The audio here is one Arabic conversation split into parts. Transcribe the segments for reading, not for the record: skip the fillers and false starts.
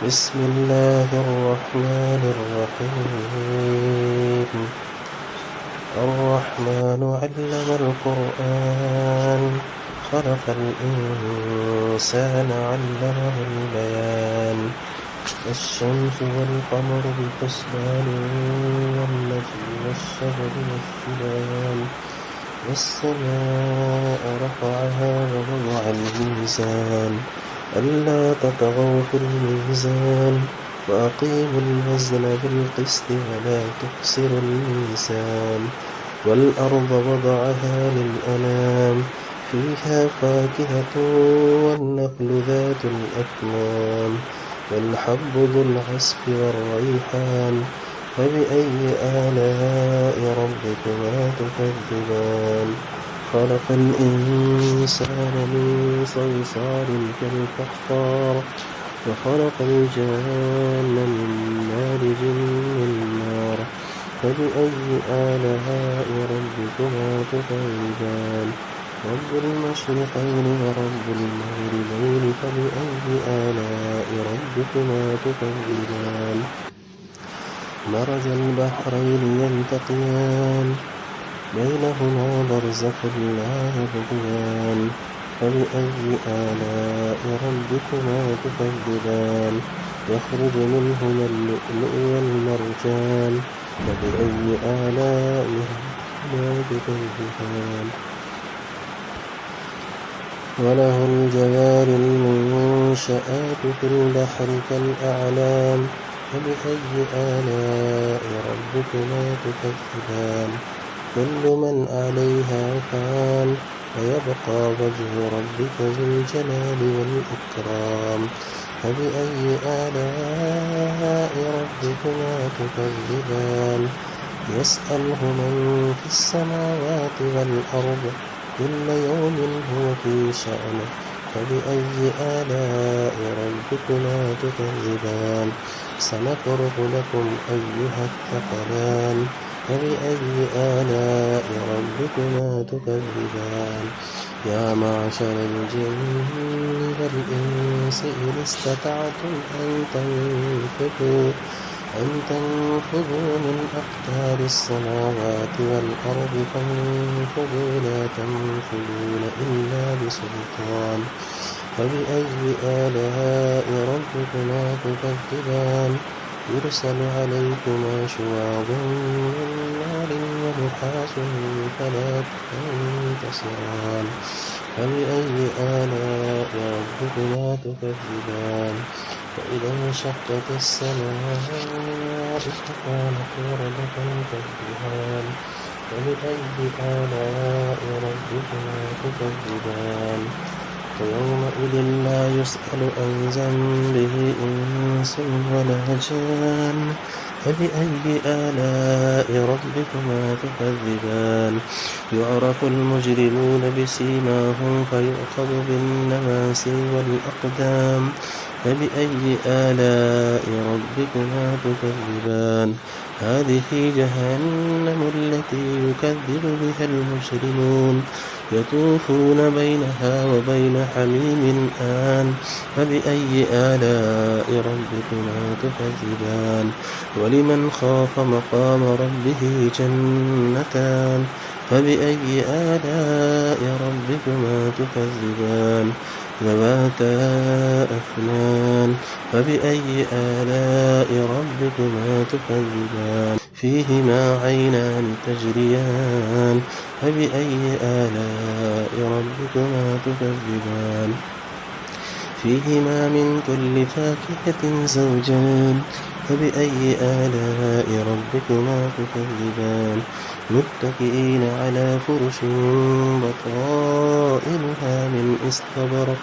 بسم الله الرحمن الرحيم. الرحمن علم القرآن خلق الإنسان علمه البيان. الشمس والقمر بحسبان والنجم والشجر والشجران والسماء رفعها ووضع الميزان ألا تطغوا في الميزان وأقيموا الوزن بالقسط ولا تخسروا الميزان. والأرض وضعها للأنام فيها فاكهة والنخل ذات الأكمام والحب ذو العصف والريحان فبأي آلاء ربكما تكذبان. خلق الإنسان من صلصال كالفخار وخلق الجان من مارج من نار فبأي آلاء ربكما تكذبان. رب المشرقين ورب المغربين فبأي آلاء ربكما تكذبان. مرج البحرين يلتقيان بينهما برزخ لا يبغيان فبأي آلاء ربكما تكذبان. يخرج منهما اللؤلؤ والمرجان فبأي آلاء ربكما تكذبان. وله الجوار المنشآت في البحر كالأعلام فبأي آلاء ربكما تكذبان. كل من عليها فان ويبقى وجه ربك ذو الجلال والإكرام فبأي آلاء ربكما تكذبان. يسأله من في السماوات والأرض كل يوم هو في شأن فبأي آلاء ربكما تكذبان. سنفرغ لكم أيها الثقلان فبأي آلاء ربكما تكذبان. يا معشر الجن والإنس إن استطعتم أن تنفذوا من أقطار السماوات والأرض فانفذوا لا تنفذون إلا بسلطان فبأي آلاء ربكما تكذبان. يرسل عليكما شواظ من نار ونحاس فلا تنتصران فبأي آلاء ربكما تكذبان. وإذا انشقت السماء فكانت وردة كالدهان فبأي آلاء ربكما تكذبان. ويومئذ لا يسأل عن ذنبه إنس ولا جان فبأي آلاء ربكما تكذبان. يعرف المجرمون بسيماهم فيؤخذ بالنواسي والأقدام فبأي آلاء ربكما تكذبان. هذه جهنم التي يكذب بها المجرمون يطوفون بينها وبين حميم آن فبأي آلاء ربكما تكذبان. ولمن خاف مقام ربه جنتان فبأي آلاء ربكما تكذبان. ذواتا أفنان فبأي آلاء ربكما تكذبان. فيهما عينان تجريان فبأي آلاء ربكما تكذبان. فيهما من كل فاكهة زوجان فبأي آلاء ربكما تكذبان. متكئين على فرش بطائنها من استبرق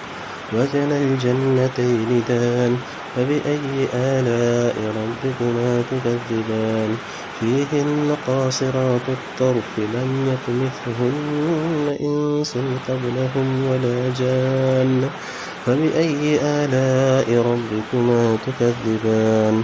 وجنى الجنتين دان فبأي آلاء ربكما تكذبان. فيهن قاصرات الطرف لم يطمثهن إنس قبلهم ولا جان فبأي آلاء ربكما تكذبان.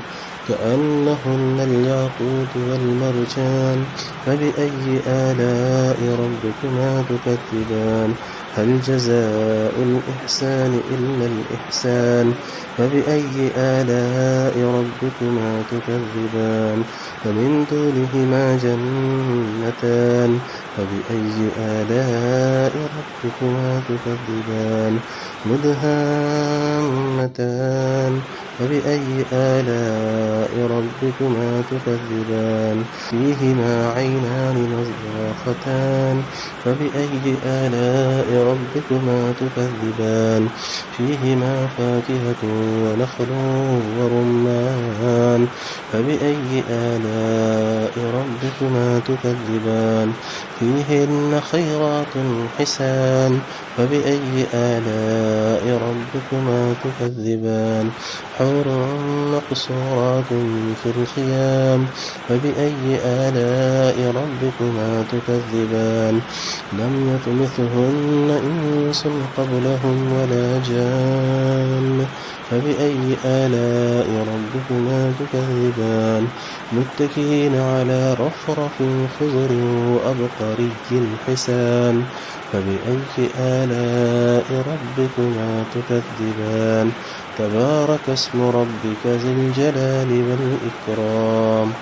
كأنهن الياقوت والمرجان فبأي آلاء ربكما تكذبان. هل جزاء الإحسان إلا الإحسان فبأي آلاء ربكما تكذبان ومن دونهما جنتان فبأي آلاء ربكما تكذبان مدهامتان فبأي آلاء ربكما تكذبان فيهما عينان نضاختان فبأي آلاء ربكما تكذبان فيهما فاكهة ونخل ورمان فبأي آلاء ربكما تكذبان فيهن خيرات حسان فبأي آلاء ربكما تكذبان حور مقصورات في الخيام فبأي آلاء ربكما تكذبان لم يطمثهن إنس قبلهم ولا جان فبأي آلاء ربكما تكذبان متكئين على رفرف خضر وأبقري حسان فبأي آلاء ربكما تكذبان تبارك اسم ربك ذي الجلال والإكرام